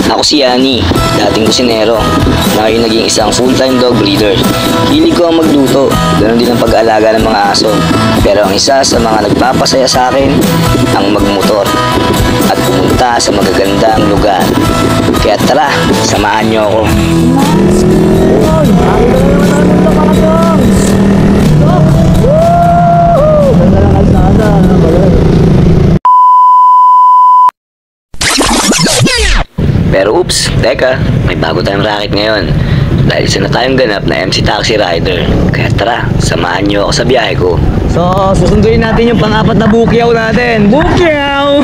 Ako si Yani, dating kusinero, na ngayon naging isang full-time dog breeder. Hilig ko ang magluto, ganoon din ang pag-aalaga ng mga aso. Pero ang isa sa mga nagpapasaya sa akin, ang magmotor at pumunta sa magagandang lugar. Kaya tara, samahan niyo ako. Pero oops, teka, may bago tayong racket ngayon. Dahil isa na tayong ganap na MC Taxi Rider. Kaya tara, samahan niyo ako sa biyahe ko. So, susunduin natin yung pang-apat na bukyaw natin. Bukyaw!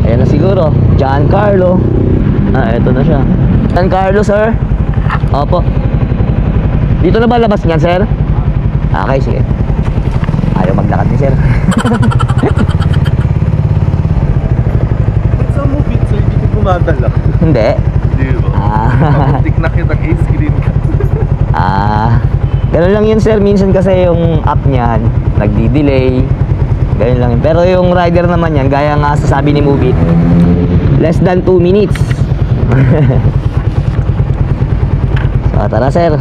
Ayan na siguro, Giancarlo. Eto na siya. Giancarlo, sir. Opo. Dito na ba labas niyan, sir? Okay, sige. Ayaw maglakad ni sir. Madala. Hindi. Di ba? Kapuntik na kitang screen ka. Ganun lang yun, sir. Minsan kasi yung app niyan nagdi-delay. Ganun lang yun. Pero yung rider naman yan, gaya nga sa sabi ni Move It, less than 2 minutes. So tara, sir.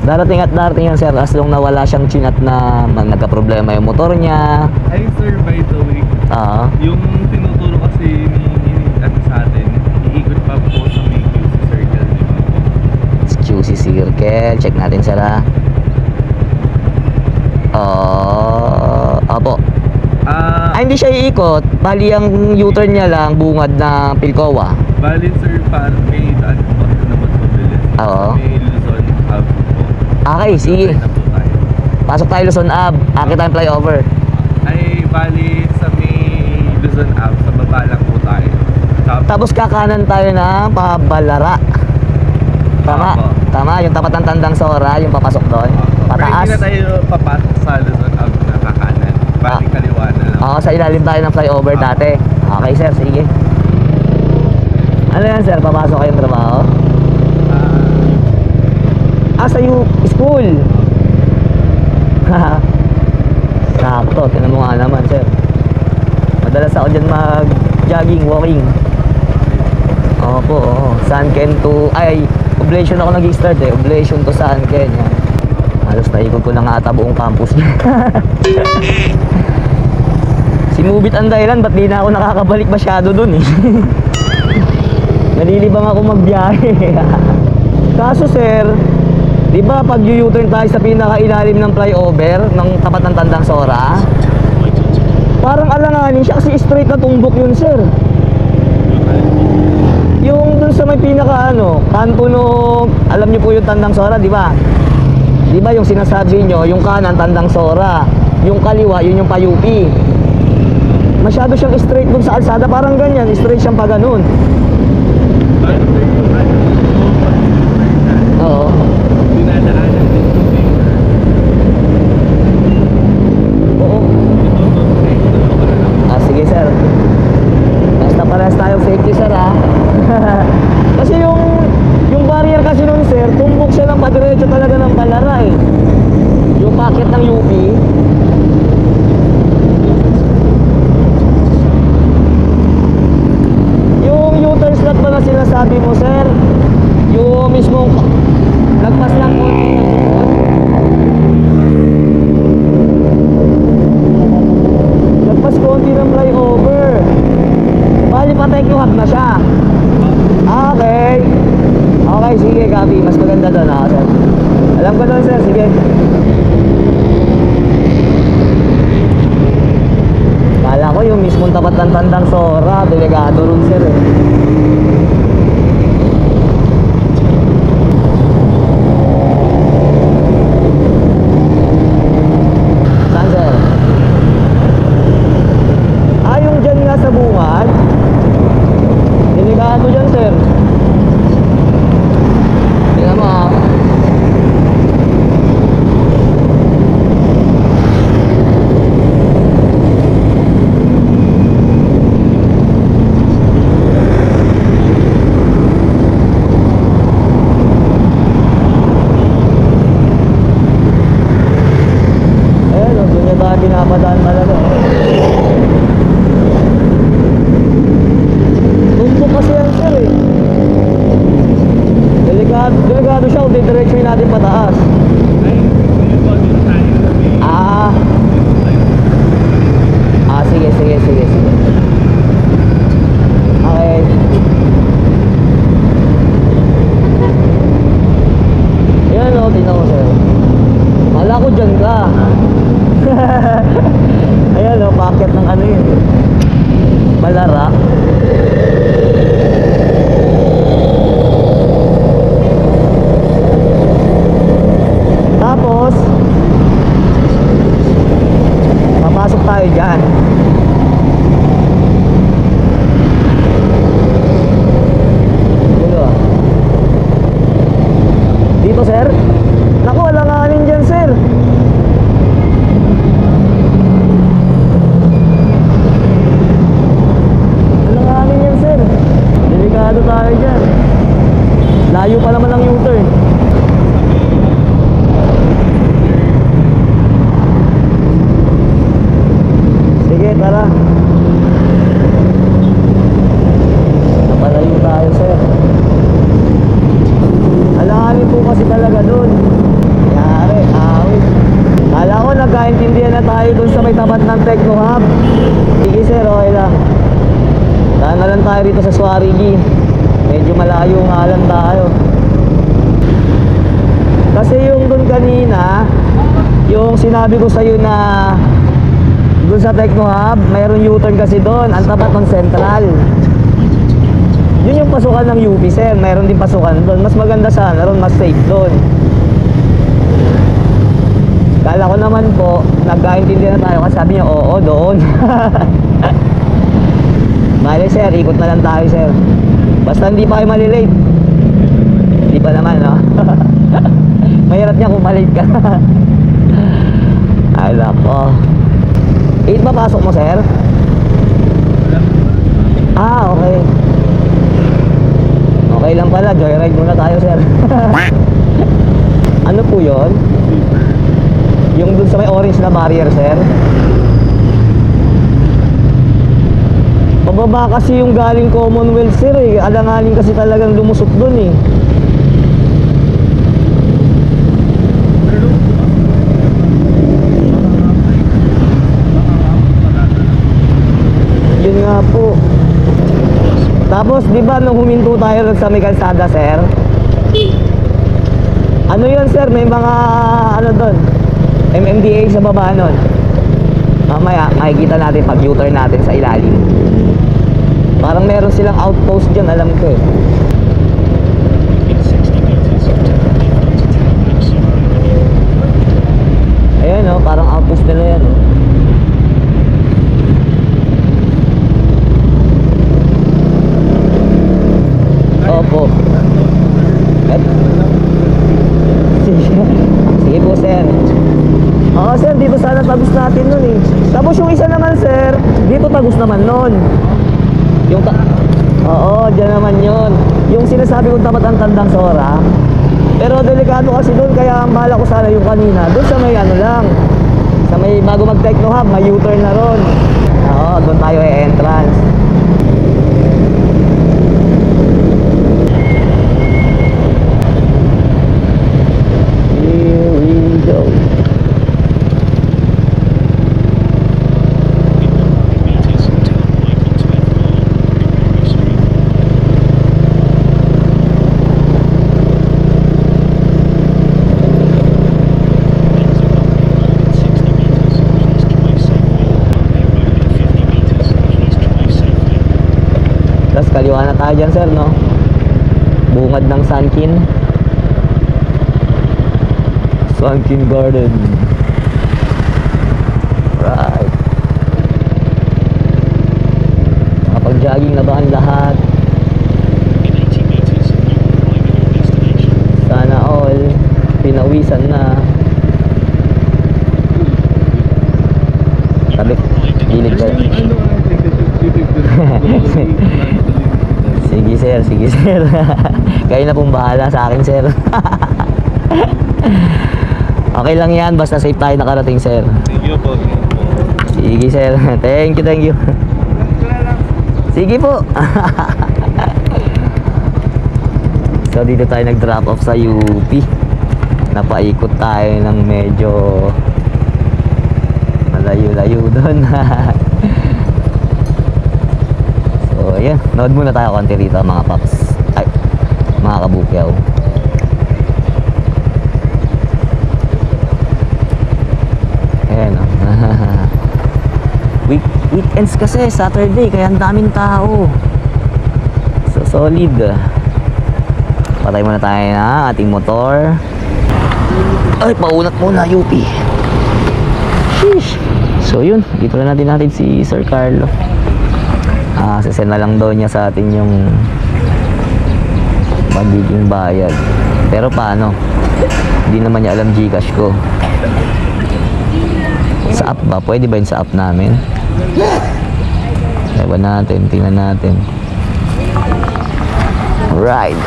Darating at darating yan, sir. As long na wala siyang chinat na nagka-problema yung motor niya. Ay, sir, by the way, yung tinuturo kasi ni sa atin, iikot pa po sa may QC circle, di ba po? QC circle. Check natin, sir, ha. Apo. Hindi siya iikot. Bali, ang U-turn niya lang bungad na Pilcoa. Bali, sir, parang may daan po na mas mabilis. Oo. May Luzon Ave po. Okay, sige. Pasok tayo Luzon Ave. Akit tayong flyover. Ay, bali sa may Luzon Ave, sa baba lang po tayo. Tapos kakanan tayo ng Pabalara. Tama? Opo. Tama, yung tapat ng Tandang Sora, yung papasok doon. Pataas. Pero hindi na tayo papasok sa Luzon Ave na kakanan. Bali kaliwa na lang. Oo, sa ilalim tayo ng flyover dati. Okay, sir, sige. Ano yan, sir? Papasok kayong trabaho? Sa school. Sakto, tinan mo nga naman, sir. Madalas ako dyan mag-jogging, walking. Opo, oo. Sanken to, Oblation ako nag-start Oblation to Sanken. Yan. Halos naikot ko na nga ata buong campus niya. Si Mubit ang dahilan, ba't di na ako nakakabalik masyado dun eh. Nalilibang ako magbiyahe. Kaso, sir, di ba pag U-turn tayo sa pinakailalim ng flyover ng tapat ng Tandang Sora, parang alanganin siya kasi straight na tumbok yun, sir. Yung dun sa may pinaka kanto no, alam niyo po yung Tandang Sora, di ba? Di ba yung sinasabi nyo, yung kanan Tandang Sora, yung kaliwa yun yung Payupi. Masyado siyang straight dun sa alsada, parang ganyan, straight siyang pa ganun. Oo. Sige, sir. Basta parehas tayong safety, sir, ha. Kasi yung barrier kasi nun, sir, tumbok siya ng padiretso talaga ng Balara eh. Yung packet ng UP. Yung U-turn slot ba na sinasabi mo, sir? Yung mismong lagpas lang po. Lagpas konti ng flyover. Bali pa Technohub na siya. Okay. Okay, sige, copy. Mas maganda doon, sir. Alam ko doon, sir. Sige. Kala ko yung mismong tapat ng Tandang Sora, delegado ron, sir, eh. Saan, sir? Yung dyan nga sa bungad, delegado dyan, sir. Tingnan mo, Sige, sige, sige. Okay. Ayan o, tingnan ko sir. Kala ko dyan ka. Ayan o, packet ng ano yun. Balara. Tapos papasok tayo dyan. Dito sir. Naku, alanganin dyan sir. Alanganin yan sir. Delikado tayo dyan. Layo pa naman ang U-turn. Sige, tara. Napalayo tayo sir. Alanganin po kasi talaga dun. Yari, awit. Kala ko nagkaintindihan na tayo dun sa may tapat ng Techno Hub. Sige sir, okay lang. Daan na lang tayo rito sa Swarigi. Medyo malayo nga lang tayo. Kasi yung dun kanina, yung sinabi ko sa'yo na dun sa Techno Hub, mayroon U-turn kasi dun. Ang tapat ng Central. Yun yung pasukan ng UP sir, mayroon din pasukan doon. Mas maganda sana ron, mas safe doon. Kala ko naman po, nagkaintindihan na tayo kasi sabi niya, oo, doon. Bale sir, ikot na lang tayo sir. Basta hindi pa kayo malilate. Hindi pa naman, no? Mahirap niya kung malate ka. Ay, lako. 8 ba pasok mo sir? Ah, okay. Okay lang pala, joyride muna tayo sir. Ano po yon? Yung dun sa may orange na barrier sir. Pababa kasi yung galing Commonwealth sir eh. Alanganin kasi talagang lumusot dun eh. Yun nga po. Tapos, di ba nung huminto tayo sa may kalsada, sir? Ano yun, sir? May mga, ano doon? MMDA sa baba nun. Mamaya, makikita natin pag U-turn natin sa ilalim. Parang meron silang outpost dyan, alam ko eh. Ayan o, parang outpost nila yan o. Opo. Sige po sir. Oo sir, dito sana tagos natin nun eh. Tapos yung isa naman sir, dito tagos naman nun. Yung oo, dyan naman yun. Yung sinasabi kong tapat ang Tandang Sora. Pero delikado kasi dun, kaya ang bahala ko sana yung kanina. Dun sa may ano lang, sa may bago mag Techno Hub, may U-turn na ron. Oo, dun tayo entrance. Kaliwa na tayo dyan sir, no? Bungad ng Sunkin Garden. Right. Nakapag-jogging na ba ang lahat? Sana all pinawisan na. Sabi, gilid ba? Sige sir. Kayo na pong bahala sa akin sir. Okay lang yan, basta safe tayo nakarating sir. Thank you po. Sige sir. Thank you. Sige po. So dito tayo nag-drop off sa UP. Napaikot tayo ng medyo malayo-layo doon. Yan, nood muna tayo konti rito mga paps. Ay, mga kabukyaw. Ayan o. Weekends kasi, Saturday, kaya ang daming tao. So, solid. Patay muna tayo na ating motor. Ay, paunat muna, UP. Sheesh. So, yun. Dito na natin si Sir Carlo. Sasend na lang daw niya sa atin yung magiging bayad. Pero paano? Hindi naman niya alam Gcash ko. Sa app ba? Pwede ba yun sa app namin? Ewan natin, tingnan natin. Alright.